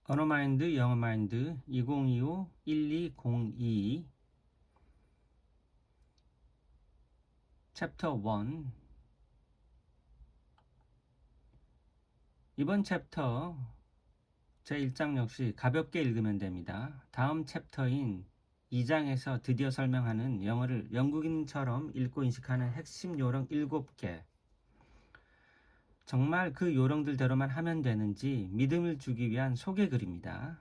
언어마인드, 영어마인드 2025-1202 챕터 1. 이번 챕터 제1장 역시 가볍게 읽으면 됩니다. 다음 챕터인 2장에서 드디어 설명하는 영어를 영국인처럼 읽고 인식하는 핵심 요령 7개. 정말 그 요령들대로만 하면 되는지 믿음을 주기 위한 소개글입니다.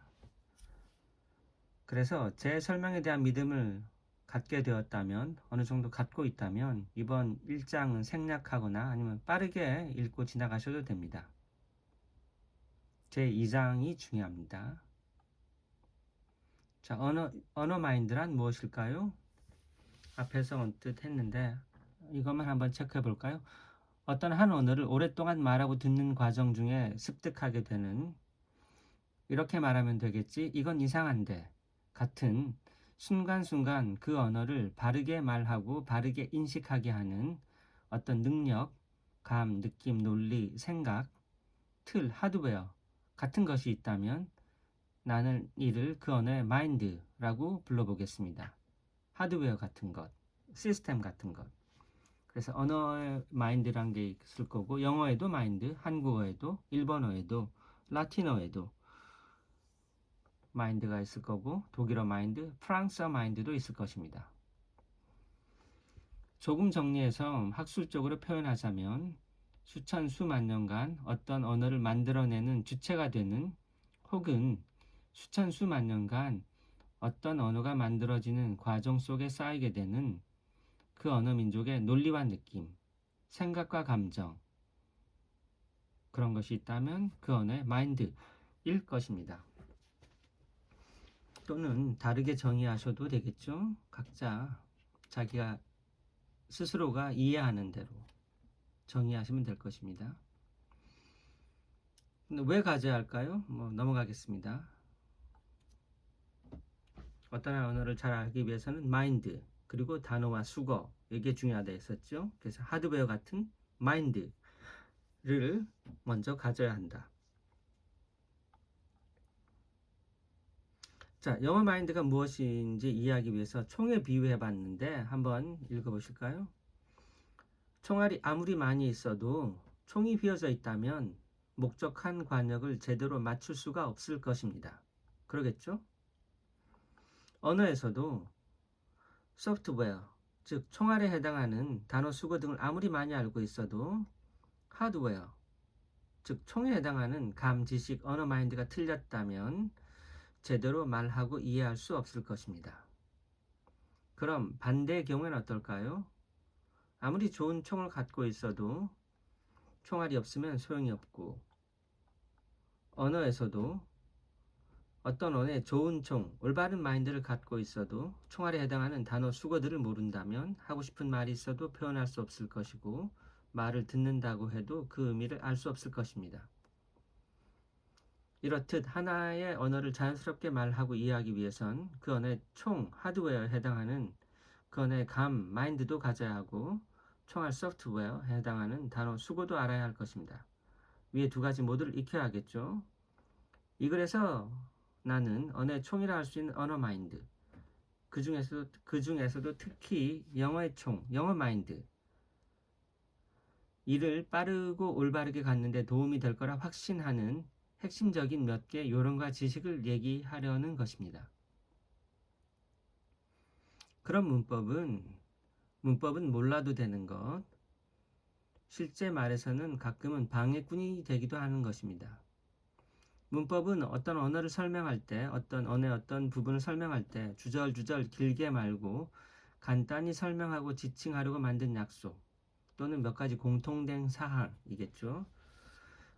그래서 제 설명에 대한 믿음을 갖게 되었다면, 어느 정도 갖고 있다면 이번 1장은 생략하거나 아니면 빠르게 읽고 지나가셔도 됩니다. 제 2장이 중요합니다. 자, 언어 마인드란 무엇일까요? 앞에서 언뜻 했는데 이것만 한번 체크해 볼까요? 어떤 한 언어를 오랫동안 말하고 듣는 과정 중에 습득하게 되는, 이렇게 말하면 되겠지, 이건 이상한데 같은 순간순간 그 언어를 바르게 말하고 바르게 인식하게 하는 어떤 능력, 감, 느낌, 논리, 생각, 틀, 하드웨어 같은 것이 있다면 나는 이를 그 언어의 마인드라고 불러보겠습니다. 하드웨어 같은 것, 시스템 같은 것. 그래서 언어의 마인드란 게 있을 거고, 영어에도 마인드, 한국어에도, 일본어에도, 라틴어에도 마인드가 있을 거고, 독일어 마인드, 프랑스어 마인드도 있을 것입니다. 조금 정리해서 학술적으로 표현하자면 수천 수만 년간 어떤 언어를 만들어내는 주체가 되는, 혹은 수천 수만 년간 어떤 언어가 만들어지는 과정 속에 쌓이게 되는 그 언어 민족의 논리와 느낌, 생각과 감정, 그런 것이 있다면 그 언어의 마인드일 것입니다. 또는 다르게 정의하셔도 되겠죠. 각자 자기가 스스로가 이해하는 대로 정의하시면 될 것입니다. 근데 왜 가져야 할까요? 넘어가겠습니다. 어떤 언어를 잘 알기 위해서는 마인드, 그리고 단어와 수거, 이게 중요하다 했었죠. 그래서 하드웨어 같은 마인드를 먼저 가져야 한다. 자, 영어 마인드가 무엇인지 이해하기 위해서 총에 비유해 봤는데 한번 읽어보실까요? 총알이 아무리 많이 있어도 총이 휘어져 있다면 목적한 관역을 제대로 맞출 수가 없을 것입니다. 그러겠죠? 언어에서도 소프트웨어, 즉 총알에 해당하는 단어 수거 등을 아무리 많이 알고 있어도 하드웨어, 즉 총에 해당하는 감, 지식, 언어 마인드가 틀렸다면 제대로 말하고 이해할 수 없을 것입니다. 그럼 반대의 경우에는 어떨까요? 아무리 좋은 총을 갖고 있어도 총알이 없으면 소용이 없고, 언어에서도 어떤 언어에 좋은 총, 올바른 마인드를 갖고 있어도 총알에 해당하는 단어 수거들을 모른다면 하고 싶은 말이 있어도 표현할 수 없을 것이고, 말을 듣는다고 해도 그 의미를 알 수 없을 것입니다. 이렇듯 하나의 언어를 자연스럽게 말하고 이해하기 위해선 그 언어의 총, 하드웨어에 해당하는 그 언어의 감, 마인드도 가져야 하고, 총알 소프트웨어에 해당하는 단어 수거도 알아야 할 것입니다. 위에 두 가지 모두를 익혀야겠죠. 이 글에서 나는 언어의 총이라 할 수 있는 언어 마인드, 그 중에서도 특히 영어의 총, 영어 마인드, 이를 빠르고 올바르게 갖는 데 도움이 될 거라 확신하는 핵심적인 몇 개 요령과 지식을 얘기하려는 것입니다. 그런 문법은 몰라도 되는 것, 실제 말에서는 가끔은 방해꾼이 되기도 하는 것입니다. 문법은 어떤 언어를 설명할 때, 어떤 언어의 어떤 부분을 설명할 때 주절주절 길게 말고 간단히 설명하고 지칭하려고 만든 약속, 또는 몇 가지 공통된 사항이겠죠.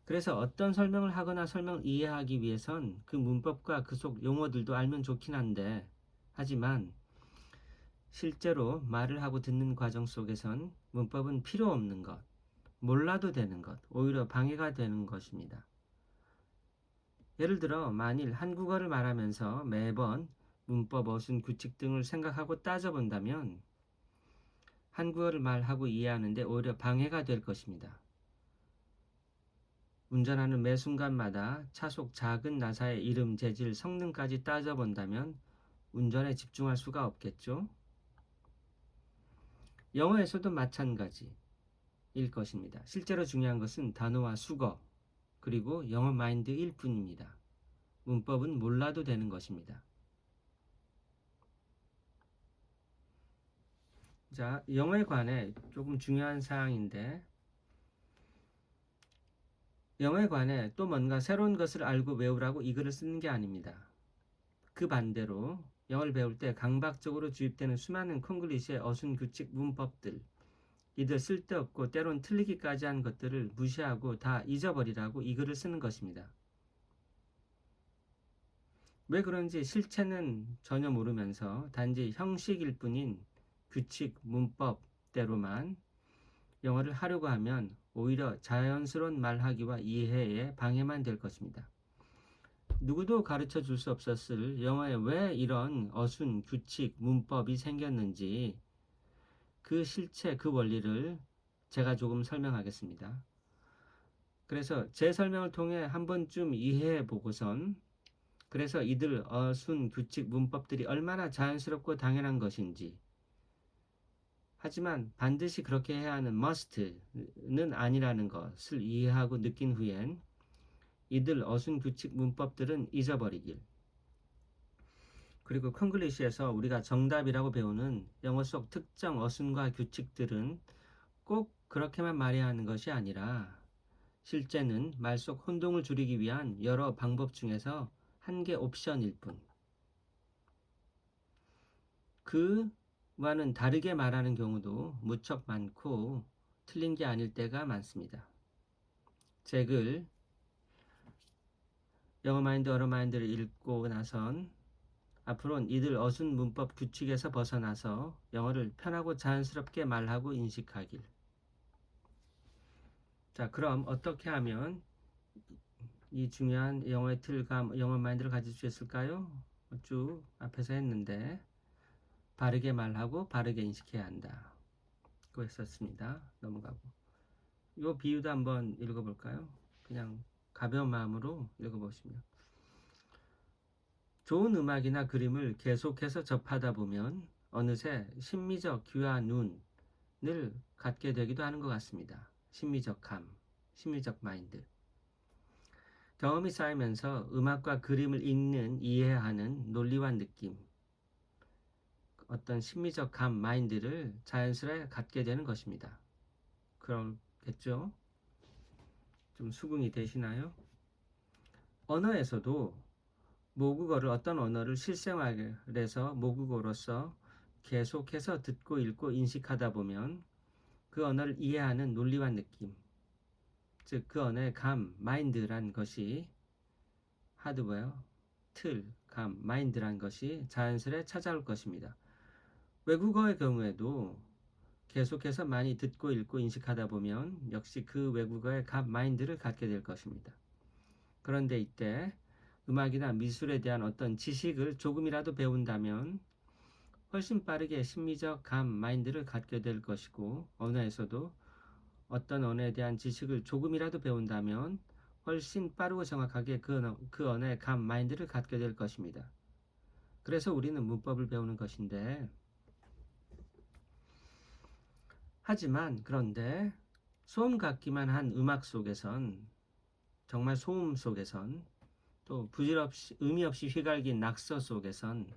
그래서 어떤 설명을 하거나 설명을 이해하기 위해선 그 문법과 그 속 용어들도 알면 좋긴 한데, 하지만 실제로 말을 하고 듣는 과정 속에선 문법은 필요 없는 것, 몰라도 되는 것, 오히려 방해가 되는 것입니다. 예를 들어 만일 한국어를 말하면서 매번 문법, 어순, 규칙 등을 생각하고 따져본다면 한국어를 말하고 이해하는데 오히려 방해가 될 것입니다. 운전하는 매 순간마다 차속 작은 나사의 이름, 재질, 성능까지 따져본다면 운전에 집중할 수가 없겠죠. 영어에서도 마찬가지일 것입니다. 실제로 중요한 것은 단어와 수거, 그리고 영어 마인드일 뿐입니다. 문법은 몰라도 되는 것입니다. 자, 영어에 관해 조금 중요한 사항인데, 영어에 관해 또 뭔가 새로운 것을 알고 외우라고 이 글을 쓰는 게 아닙니다. 그 반대로 영어를 배울 때 강박적으로 주입되는 수많은 콩글리시의 어순, 규칙, 문법들, 이들 쓸데없고 때론 틀리기까지 한 것들을 무시하고 다 잊어버리라고 이 글을 쓰는 것입니다. 왜 그런지 실체는 전혀 모르면서 단지 형식일 뿐인 규칙, 문법대로만 영어를 하려고 하면 오히려 자연스러운 말하기와 이해에 방해만 될 것입니다. 누구도 가르쳐 줄 수 없었을 영어에 왜 이런 어순, 규칙, 문법이 생겼는지 그 실체, 그 원리를 제가 조금 설명하겠습니다. 그래서 제 설명을 통해 한 번쯤 이해해 보고선 그래서 이들 어순, 규칙, 문법들이 얼마나 자연스럽고 당연한 것인지, 하지만 반드시 그렇게 해야 하는 must는 아니라는 것을 이해하고 느낀 후엔 이들 어순, 규칙, 문법들은 잊어버리길. 그리고 콩글리시에서 우리가 정답이라고 배우는 영어 속 특정 어순과 규칙들은 꼭 그렇게만 말해야 하는 것이 아니라 실제는 말 속 혼동을 줄이기 위한 여러 방법 중에서 한 개 옵션일 뿐. 그와는 다르게 말하는 경우도 무척 많고 틀린 게 아닐 때가 많습니다. 제 글 영어 마인드, 어로 마인드를 읽고 나선 앞으로는 이들 어순, 문법, 규칙에서 벗어나서 영어를 편하고 자연스럽게 말하고 인식하길. 자, 그럼 어떻게 하면 이 중요한 영어의 틀과 영어 마인드를 가질 수 있을까요? 쭉 앞에서 했는데 바르게 말하고 바르게 인식해야 한다. 그거 했었습니다. 넘어가고. 이 비유도 한번 읽어볼까요? 그냥 가벼운 마음으로 읽어보시면. 좋은 음악이나 그림을 계속해서 접하다 보면 어느새 심미적 귀와 눈을 갖게 되기도 하는 것 같습니다. 심미적 감, 심미적 마인드. 경험이 쌓이면서 음악과 그림을 읽는, 이해하는 논리와 느낌, 어떤 심미적 감, 마인드를 자연스레 갖게 되는 것입니다. 그렇겠죠? 좀 수긍이 되시나요? 언어에서도 모국어를 어떤 언어를 실생활에서 모국어로서 계속해서 듣고 읽고 인식하다 보면 그 언어를 이해하는 논리와 느낌, 즉 그 언어의 감, 마인드란 것이 하드웨어, 틀, 감, 마인드란 것이 자연스레 찾아올 것입니다. 외국어의 경우에도 계속해서 많이 듣고 읽고 인식하다 보면 역시 그 외국어의 감, 마인드를 갖게 될 것입니다. 그런데 이때 음악이나 미술에 대한 어떤 지식을 조금이라도 배운다면 훨씬 빠르게 심미적 감, 마인드를 갖게 될 것이고, 언어에서도 어떤 언어에 대한 지식을 조금이라도 배운다면 훨씬 빠르고 정확하게 그 언어의 감, 마인드를 갖게 될 것입니다. 그래서 우리는 문법을 배우는 것인데, 하지만 그런데 소음 같기만 한 음악 속에선, 정말 소음 속에선, 또 부질없이 의미 없이 휘갈긴 낙서 속에선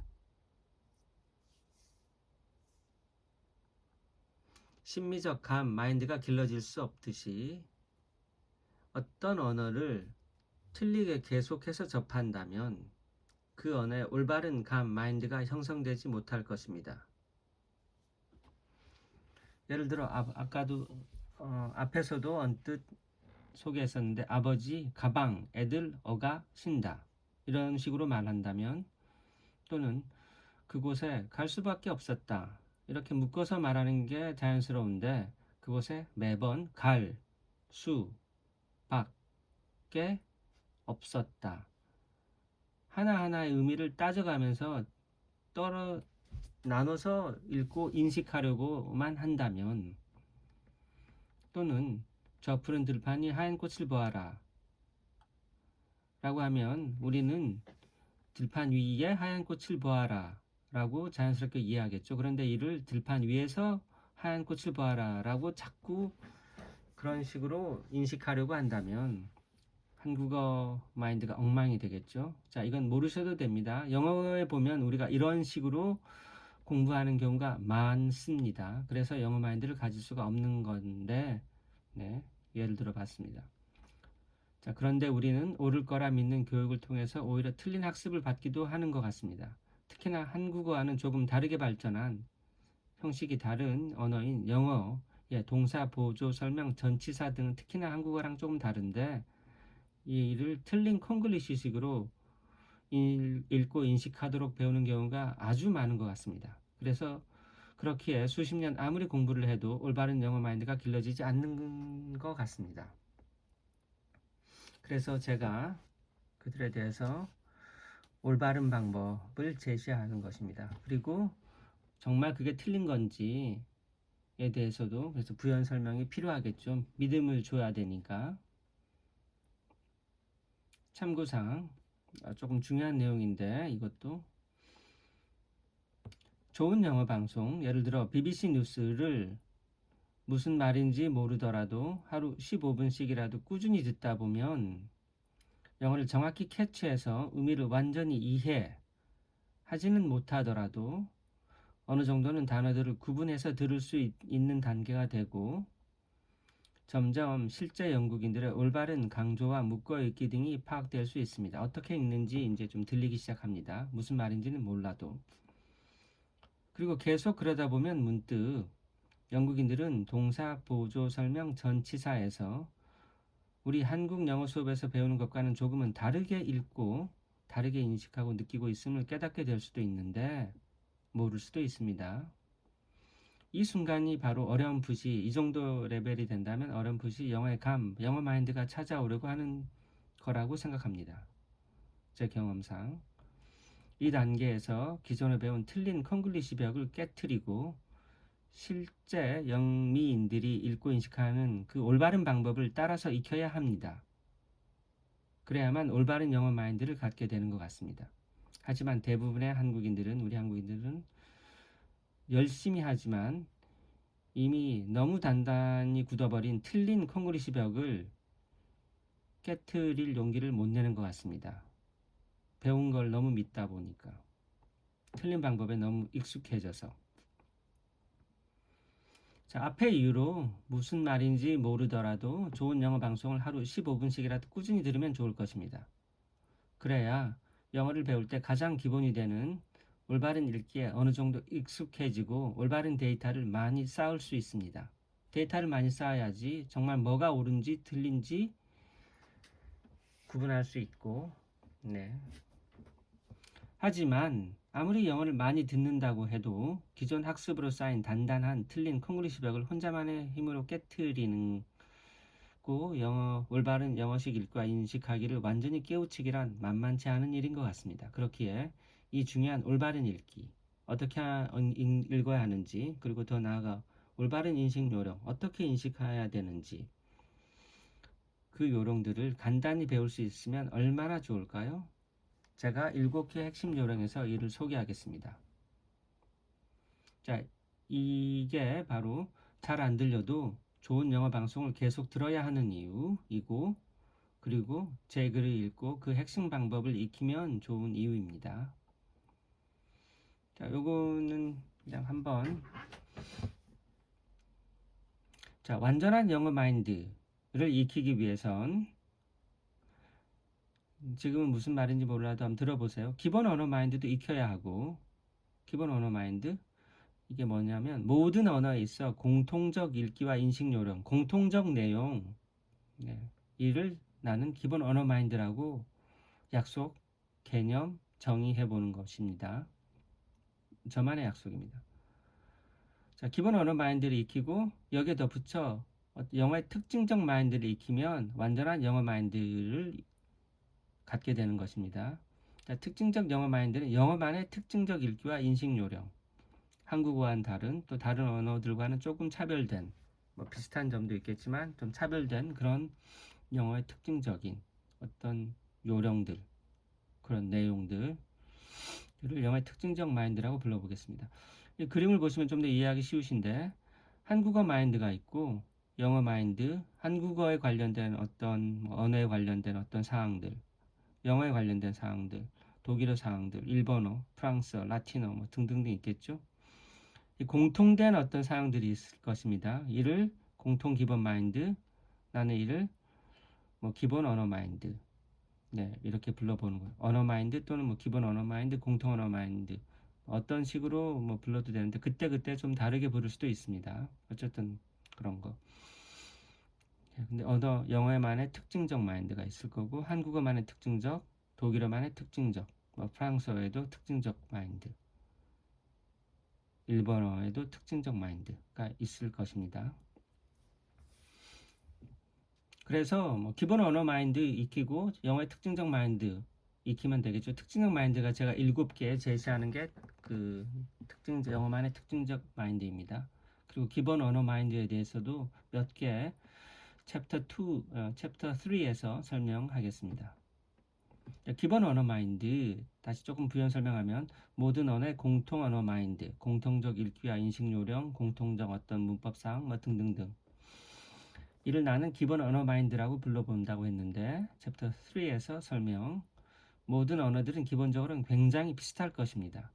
심미적 감, 마인드가 길러질 수 없듯이 어떤 언어를 틀리게 계속해서 접한다면 그 언어의 올바른 감, 마인드가 형성되지 못할 것입니다. 예를 들어 아까도 앞에서도 언뜻 소개했었는데 아버지, 가방, 애들, 어가, 신다 이런 식으로 말한다면, 또는 그곳에 갈 수밖에 없었다 이렇게 묶어서 말하는 게 자연스러운데 그곳에 매번 갈, 수, 밖에 없었다 하나하나의 의미를 따져가면서 나눠서 읽고 인식하려고만 한다면, 또는 저 푸른 들판이 하얀 꽃을 보아라 라고 하면 우리는 들판 위에 하얀 꽃을 보아라 라고 자연스럽게 이해하겠죠. 그런데 이를 들판 위에서 하얀 꽃을 보아라 라고 자꾸 그런 식으로 인식하려고 한다면 한국어 마인드가 엉망이 되겠죠. 자, 이건 모르셔도 됩니다. 영어에 보면 우리가 이런 식으로 공부하는 경우가 많습니다. 그래서 영어 마인드를 가질 수가 없는 건데, 네, 예를 들어 봤습니다. 자, 그런데 우리는 옳을 거라 믿는 교육을 통해서 오히려 틀린 학습을 받기도 하는 것 같습니다. 특히나 한국어와는 조금 다르게 발전한 형식이 다른 언어인 영어, 동사, 보조, 설명, 전치사 등은 특히나 한국어랑 조금 다른데 이를 틀린 콩글리시식으로 읽고 인식하도록 배우는 경우가 아주 많은 것 같습니다. 그래서 그렇기에 수십 년 아무리 공부를 해도 올바른 영어 마인드가 길러지지 않는 것 같습니다. 그래서 제가 그들에 대해서 올바른 방법을 제시하는 것입니다. 그리고 정말 그게 틀린 건지에 대해서도 그래서 부연 설명이 필요하겠죠. 믿음을 줘야 되니까. 참고사항 조금 중요한 내용인데 이것도 좋은 영어 방송 예를 들어 BBC 뉴스를 무슨 말인지 모르더라도 하루 15분씩이라도 꾸준히 듣다 보면 영어를 정확히 캐치해서 의미를 완전히 이해하지는 못하더라도 어느 정도는 단어들을 구분해서 들을 수 있는 단계가 되고 점점 실제 영국인들의 올바른 강조와 묶어읽기 등이 파악될 수 있습니다. 어떻게 읽는지 이제 좀 들리기 시작합니다. 무슨 말인지는 몰라도. 그리고 계속 그러다 보면 문득 영국인들은 동사, 보조, 설명, 전치사에서 우리 한국 영어 수업에서 배우는 것과는 조금은 다르게 읽고 다르게 인식하고 느끼고 있음을 깨닫게 될 수도 있는데 모를 수도 있습니다. 이 순간이 바로 어렴풋이 이 정도 레벨이 된다면 어렴풋이 영어의 영어 마인드가 찾아오려고 하는 거라고 생각합니다. 제 경험상. 이 단계에서 기존에 배운 틀린 콩글리시 벽을 깨트리고 실제 영미인들이 읽고 인식하는 그 올바른 방법을 따라서 익혀야 합니다. 그래야만 올바른 영어 마인드를 갖게 되는 것 같습니다. 하지만 대부분의 우리 한국인들은 열심히 하지만 이미 너무 단단히 굳어버린 틀린 콩글리시 벽을 깨트릴 용기를 못 내는 것 같습니다. 배운 걸 너무 믿다 보니까 틀린 방법에 너무 익숙해져서. 자, 앞의 이유로 무슨 말인지 모르더라도 좋은 영어 방송을 하루 15분씩이라도 꾸준히 들으면 좋을 것입니다. 그래야 영어를 배울 때 가장 기본이 되는 올바른 읽기에 어느 정도 익숙해지고 올바른 데이터를 많이 쌓을 수 있습니다. 데이터를 많이 쌓아야지 정말 뭐가 옳은지 틀린지 구분할 수 있고, 네. 하지만 아무리 영어를 많이 듣는다고 해도 기존 학습으로 쌓인 단단한 틀린 콩글리시 벽을 혼자만의 힘으로 깨트리는 올바른 영어식 읽과 인식하기를 완전히 깨우치기란 만만치 않은 일인 것 같습니다. 그렇기에 이 중요한 올바른 읽기, 어떻게 읽어야 하는지, 그리고 더 나아가 올바른 인식 요령, 어떻게 인식해야 되는지 그 요령들을 간단히 배울 수 있으면 얼마나 좋을까요? 제가 7개 핵심 요령에서 이를 소개하겠습니다. 자, 이게 바로 잘 안 들려도 좋은 영어 방송을 계속 들어야 하는 이유이고, 그리고 제 글을 읽고 그 핵심 방법을 익히면 좋은 이유입니다. 자, 요거는 그냥 한번. 자, 완전한 영어 마인드를 익히기 위해선 지금은 무슨 말인지 몰라도 한번 들어보세요. 기본 언어 마인드도 익혀야 하고, 기본 언어 마인드 이게 뭐냐면 모든 언어에 있어 공통적 읽기와 인식 요령, 공통적 내용, 이를 나는 기본 언어 마인드라고 약속, 개념, 정의해 보는 것입니다. 저만의 약속입니다. 자, 기본 언어 마인드를 익히고 여기에 덧붙여 영어의 특징적 마인드를 익히면 완전한 영어 마인드를 갖게 되는 것입니다. 자, 특징적 영어 마인드는 영어만의 특징적 읽기와 인식 요령, 한국어와는 다른 또 다른 언어들과는 조금 차별된 비슷한 점도 있겠지만 좀 차별된 그런 영어의 특징적인 어떤 요령들, 그런 내용들을 영어의 특징적 마인드라고 불러보겠습니다. 이 그림을 보시면 좀 더 이해하기 쉬우신데, 한국어 마인드가 있고 영어 마인드, 한국어에 관련된 어떤 언어에 관련된 어떤 사항들, 영어에 관련된 사항들, 독일어 사항들, 일본어, 프랑스어, 라틴어 뭐 등등등 있겠죠. 이 공통된 어떤 사항들이 있을 것입니다. 이를 공통 기본 마인드, 나는 이를 뭐 기본 언어 마인드, 네, 이렇게 불러보는 거예요. 언어 마인드 또는 뭐 기본 언어 마인드, 공통 언어 마인드, 어떤 식으로 뭐 불러도 되는데 그때그때 좀 다르게 부를 수도 있습니다. 어쨌든 그런 거. 근데 영어에만의 특징적 마인드가 있을 거고, 한국어만의 특징적, 독일어만의 특징적, 뭐 프랑스어에도 특징적 마인드, 일본어에도 특징적 마인드가 있을 것입니다. 그래서 뭐 기본 언어 마인드 익히고 영어의 특징적 마인드 익히면 되겠죠. 특징적 마인드가 제가 7개 제시하는 게 그 영어만의 특징적 마인드입니다. 그리고 기본 언어 마인드에 대해서도 몇 개 챕터 3에서 설명하겠습니다. 기본 언어 마인드 다시 조금 부연 설명하면 모든 언어의 공통 언어 마인드, 공통적 읽기와 인식 요령, 공통적 어떤 문법상 뭐 등등등, 이를 나는 기본 언어 마인드라고 불러본다고 했는데 챕터 3에서 설명, 모든 언어들은 기본적으로 굉장히 비슷할 것입니다.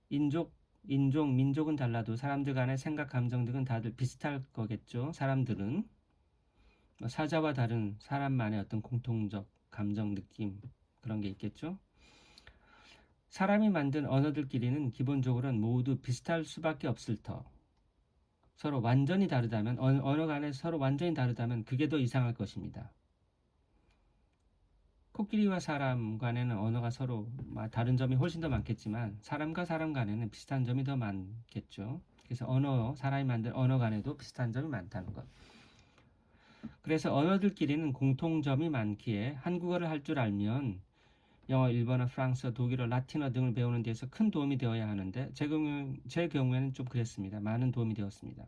민족은 달라도 사람들 간의 생각, 감정 등은 다들 비슷할 거겠죠. 사람들은 사자와 다른 사람만의 어떤 공통적 감정, 느낌, 그런 게 있겠죠. 사람이 만든 언어들끼리는 기본적으로는 모두 비슷할 수밖에 없을 터. 서로 완전히 다르다면, 언어 간에 서로 완전히 다르다면 그게 더 이상할 것입니다. 코끼리와 사람 간에는 언어가 서로 다른 점이 훨씬 더 많겠지만 사람과 사람 간에는 비슷한 점이 더 많겠죠. 그래서 사람이 만든 언어 간에도 비슷한 점이 많다는 것. 그래서 언어들끼리는 공통점이 많기에 한국어를 할 줄 알면 영어, 일본어, 프랑스어, 독일어, 라틴어 등을 배우는 데서 큰 도움이 되어야 하는데 제 경우에는 좀 그랬습니다. 많은 도움이 되었습니다.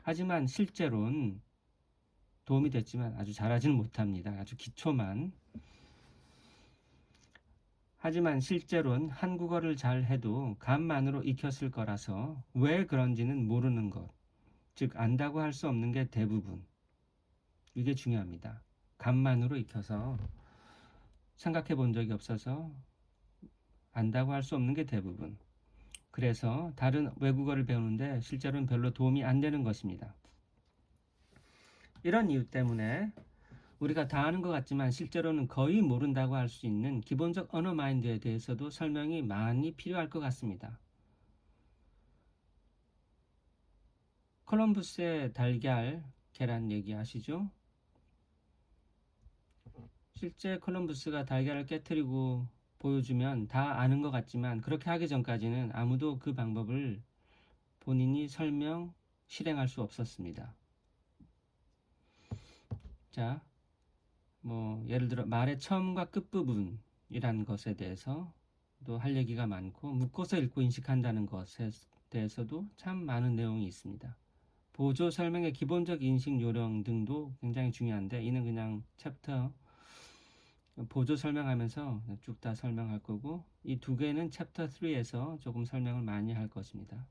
하지만 실제로는 도움이 됐지만 아주 잘하지는 못합니다. 아주 기초만. 하지만 실제로는 한국어를 잘 해도 감만으로 익혔을 거라서 왜 그런지는 모르는 것, 즉 안다고 할 수 없는 게 대부분. 이게 중요합니다. 감만으로 익혀서 생각해 본 적이 없어서 안다고 할 수 없는 게 대부분. 그래서 다른 외국어를 배우는데 실제로는 별로 도움이 안 되는 것입니다. 이런 이유 때문에 우리가 다 아는 것 같지만 실제로는 거의 모른다고 할 수 있는 기본적 언어 마인드에 대해서도 설명이 많이 필요할 것 같습니다. 콜럼부스의 달걀, 계란 얘기 아시죠? 실제 콜럼부스가 달걀을 깨뜨리고 보여주면 다 아는 것 같지만 그렇게 하기 전까지는 아무도 그 방법을 본인이 실행할 수 없었습니다. 자, 뭐 예를 들어 말의 처음과 끝부분이란 것에 대해서도 할 얘기가 많고 묶어서 읽고 인식한다는 것에 대해서도 참 많은 내용이 있습니다. 보조 설명의 기본적 인식 요령 등도 굉장히 중요한데 이는 그냥 챕터 보조 설명하면서 쭉 다 설명할 거고 이 두 개는 챕터 3에서 조금 설명을 많이 할 것입니다.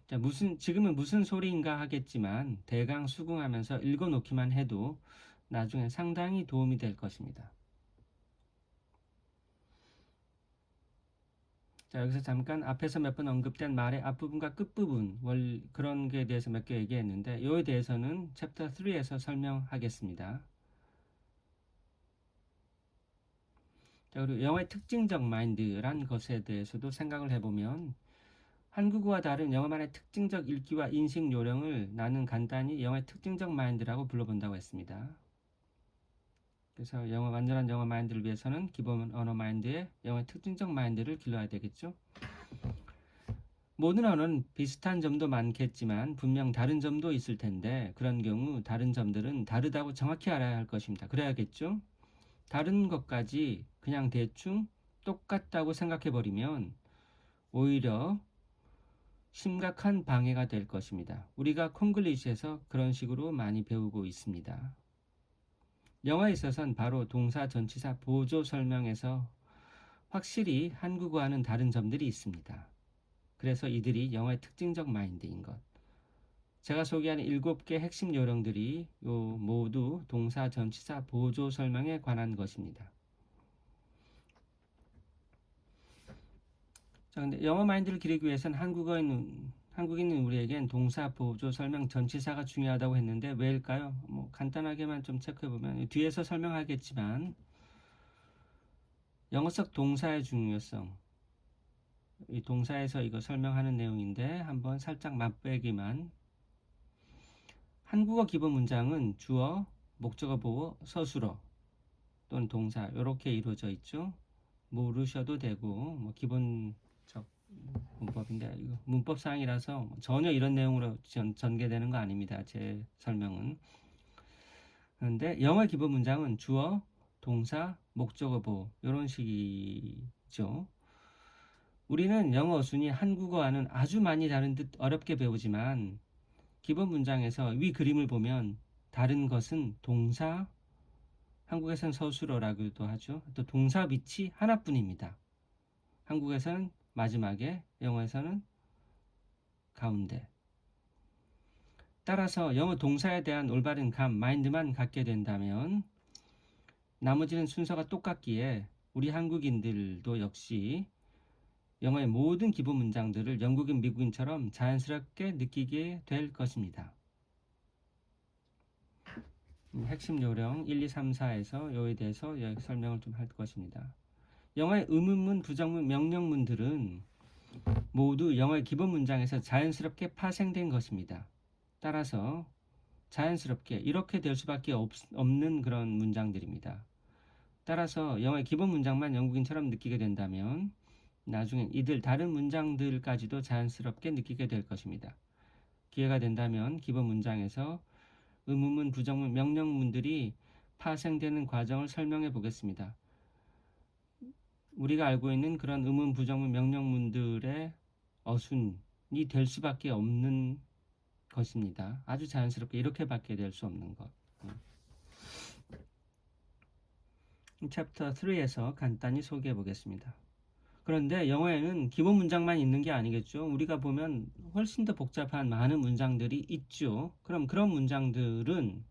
자, 지금은 무슨 소리인가 하겠지만 대강 수긍하면서 읽어놓기만 해도 나중에 상당히 도움이 될 것입니다. 자, 여기서 잠깐 앞에서 몇 번 언급된 말의 앞부분과 끝부분 그런 게 대해서 몇 개 얘기했는데 이에 대해서는 챕터 3에서 설명하겠습니다. 자, 그리고 영어의 특징적 마인드란 것에 대해서도 생각을 해보면 한국어와 다른 영어만의 특징적 읽기와 인식 요령을 나는 간단히 영어의 특징적 마인드라고 불러본다고 했습니다. 그래서 완전한 영어 마인드를 위해서는 기본 언어 마인드에 영어의 특징적 마인드를 길러야 되겠죠. 모든 언어는 비슷한 점도 많겠지만 분명 다른 점도 있을 텐데 그런 경우 다른 점들은 다르다고 정확히 알아야 할 것입니다. 그래야겠죠. 다른 것까지 그냥 대충 똑같다고 생각해버리면 오히려 심각한 방해가 될 것입니다. 우리가 콩글리시에서 그런 식으로 많이 배우고 있습니다. 영어에 있어서는 바로 동사, 전치사, 보조 설명에서 확실히 한국어와는 다른 점들이 있습니다. 그래서 이들이 영어의 특징적 마인드인 것. 제가 소개하는 7개 핵심 요령들이 모두 동사, 전치사, 보조 설명에 관한 것입니다. 자, 근데 영어 마인드를 기르기 위해서는 한국인은 우리에겐 동사, 보조, 설명, 전치사가 중요하다고 했는데 왜일까요? 간단하게만 좀 체크해보면 뒤에서 설명하겠지만 영어적 동사의 중요성, 이 동사에서 이거 설명하는 내용인데 한번 살짝 맛보기만. 한국어 기본 문장은 주어, 목적어 보호, 서술어 또는 동사 이렇게 이루어져 있죠. 모르셔도 되고 기본적 문법인데 이거 문법 사항이라서 전혀 이런 내용으로 전개되는 거 아닙니다. 제 설명은. 그런데 영어의 기본 문장은 주어, 동사, 목적어 보호 이런 식이죠. 우리는 영어 순위 한국어와는 아주 많이 다른 듯 어렵게 배우지만 기본 문장에서 위 그림을 보면 다른 것은 동사, 한국에서는 서술어라고도 하죠. 또 동사 위치 하나뿐입니다. 한국에서는 마지막에, 영어에서는 가운데. 따라서 영어 동사에 대한 올바른 감, 마인드만 갖게 된다면 나머지는 순서가 똑같기에 우리 한국인들도 역시 영어의 모든 기본 문장들을 영국인, 미국인처럼 자연스럽게 느끼게 될 것입니다. 핵심 요령 1, 2, 3, 4에서 요에 대해서 설명을 좀 할 것입니다. 영어의 의문문, 부정문, 명령문들은 모두 영어의 기본 문장에서 자연스럽게 파생된 것입니다. 따라서 자연스럽게 이렇게 될 수밖에 없는 그런 문장들입니다. 따라서 영어의 기본 문장만 영국인처럼 느끼게 된다면 나중엔 이들 다른 문장들까지도 자연스럽게 느끼게 될 것입니다. 기회가 된다면 기본 문장에서 의문문, 부정문, 명령문들이 파생되는 과정을 설명해 보겠습니다. 우리가 알고 있는 그런 의문, 부정문, 명령문들의 어순이 될 수밖에 없는 것입니다. 아주 자연스럽게 이렇게밖에 될 수 없는 것. 챕터 3에서 간단히 소개해 보겠습니다. 그런데 영어에는 기본 문장만 있는 게 아니겠죠. 우리가 보면 훨씬 더 복잡한 많은 문장들이 있죠. 그럼 그런 문장들은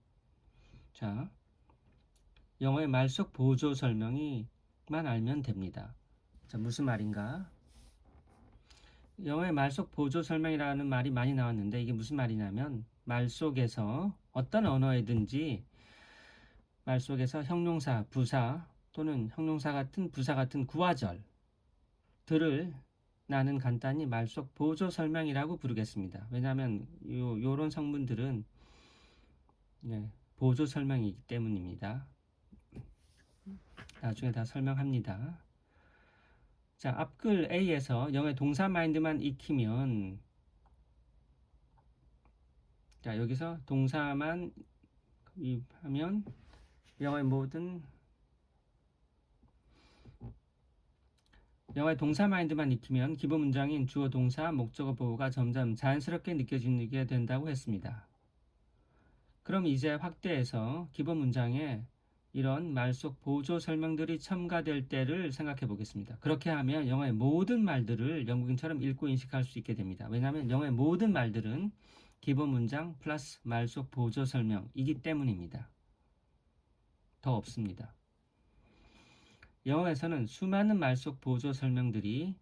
자, 영어의 말 속 보조 설명이만 알면 됩니다. 자, 무슨 말인가? 영어의 말 속 보조 설명이라는 말이 많이 나왔는데 이게 무슨 말이냐면 말 속에서 어떤 언어에든지 말 속에서 형용사, 부사 또는 형용사 같은 부사 같은 구화절들을 나는 간단히 말 속 보조 설명이라고 부르겠습니다. 왜냐하면 요런 성분들은 보조 설명이기 때문입니다. 나중에 다 설명합니다. 자, 앞글 A에서 영어의 동사 마인드만 익히면 자, 여기서 동사만 하면 영어의 동사 마인드만 익히면 기본 문장인 주어, 동사, 목적어 보호가 점점 자연스럽게 느껴지게 된다고 했습니다. 그럼 이제 확대해서 기본 문장에 이런 말 속 보조 설명들이 첨가될 때를 생각해 보겠습니다. 그렇게 하면 영어의 모든 말들을 영국인처럼 읽고 인식할 수 있게 됩니다. 왜냐하면 영어의 모든 말들은 기본 문장 플러스 말 속 보조 설명이기 때문입니다. 더 없습니다. 영어에서는 수많은 말 속 보조 설명들이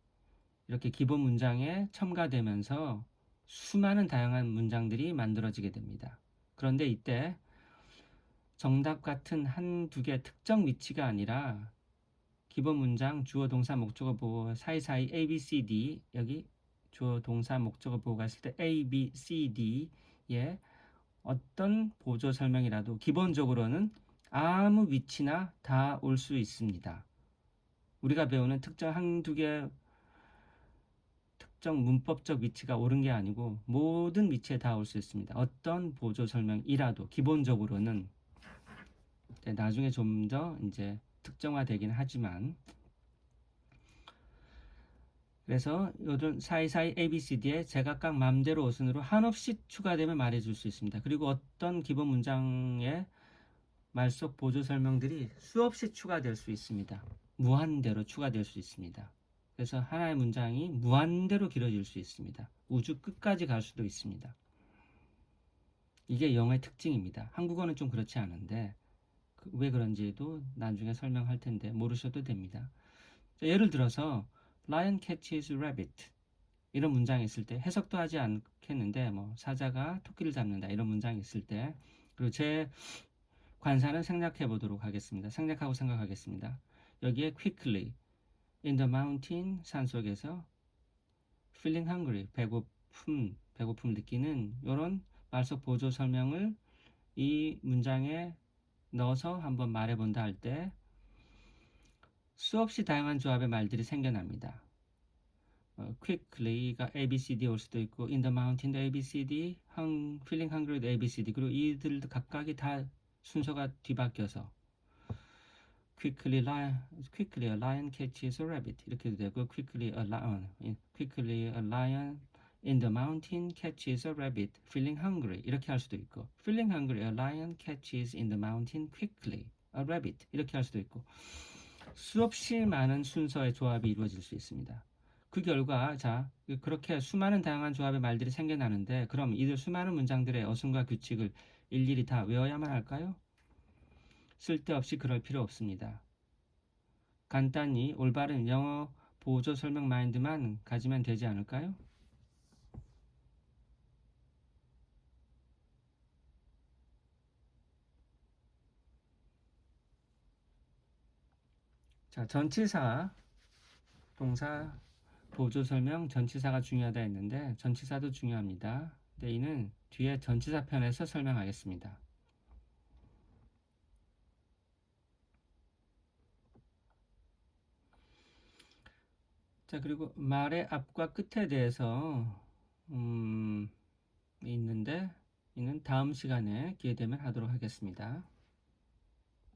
이렇게 기본 문장에 첨가되면서 수많은 다양한 문장들이 만들어지게 됩니다. 그런데 이때 정답 같은 한두 개 특정 위치가 아니라 기본 문장 주어, 동사, 목적어 보호 사이사이 A, B, C, D 여기 주어, 동사, 목적어 보호가 있을 때 A, B, C, D의 어떤 보조 설명이라도 기본적으로는 아무 위치나 다 올 수 있습니다. 우리가 배우는 특정 한두 개 특정 문법적 위치가 옳은 게 아니고 모든 위치에 다 올 수 있습니다. 어떤 보조 설명이라도 기본적으로는 나중에 좀 더 이제 특정화되긴 하지만 그래서 요런 사이사이 ABCD에 제각각 맘대로 어순으로 한없이 추가되면 말해줄 수 있습니다. 그리고 어떤 기본 문장에 말 속 보조 설명들이 수없이 추가될 수 있습니다. 무한대로 추가될 수 있습니다. 그래서 하나의 문장이 무한대로 길어질 수 있습니다. 우주 끝까지 갈 수도 있습니다. 이게 영어의 특징입니다. 한국어는 좀 그렇지 않은데 왜 그런지도 나중에 설명할 텐데 모르셔도 됩니다. 예를 들어서 Lion catches rabbit 이런 문장이 있을 때 해석도 하지 않겠는데 뭐 사자가 토끼를 잡는다 이런 문장이 있을 때 그리고 제 관사는 생략해 보도록 하겠습니다. 생략하고 생각하겠습니다. 여기에 quickly in the mountain 산속에서 feeling hungry 배고픔 느끼는 이런 말속 보조 설명을 이 문장에 넣어서 한번 말해본다 할 때 수없이 다양한 조합의 말들이 생겨납니다. quickly가 ABCD 올 수도 있고 in the mountain도 ABCD, feeling hungry도 ABCD 그리고 이들 각각이 다 순서가 뒤바뀌어서 quickly a lion catches a rabbit 이렇게도 되고 quickly a lion in the mountain catches a rabbit feeling hungry 이렇게 할 수도 있고 feeling hungry a lion catches in the mountain quickly a rabbit 이렇게 할 수도 있고 수없이 많은 순서의 조합이 이루어질 수 있습니다. 그 결과 그렇게 수많은 다양한 조합의 말들이 생겨나는데 그럼 이들 수많은 문장들의 어순과 규칙을 일일이 다 외워야만 할까요? 쓸데없이 그럴 필요 없습니다. 간단히 올바른 영어 보조 설명 마인드만 가지면 되지 않을까요? 자, 전치사, 동사, 보조 설명, 전치사가 중요하다 했는데 전치사도 중요합니다. 근데 이는 뒤에 전치사 편에서 설명하겠습니다. 자, 그리고 말의 앞과 끝에 대해서 있는데 이는 다음 시간에 기회 되면 하도록 하겠습니다.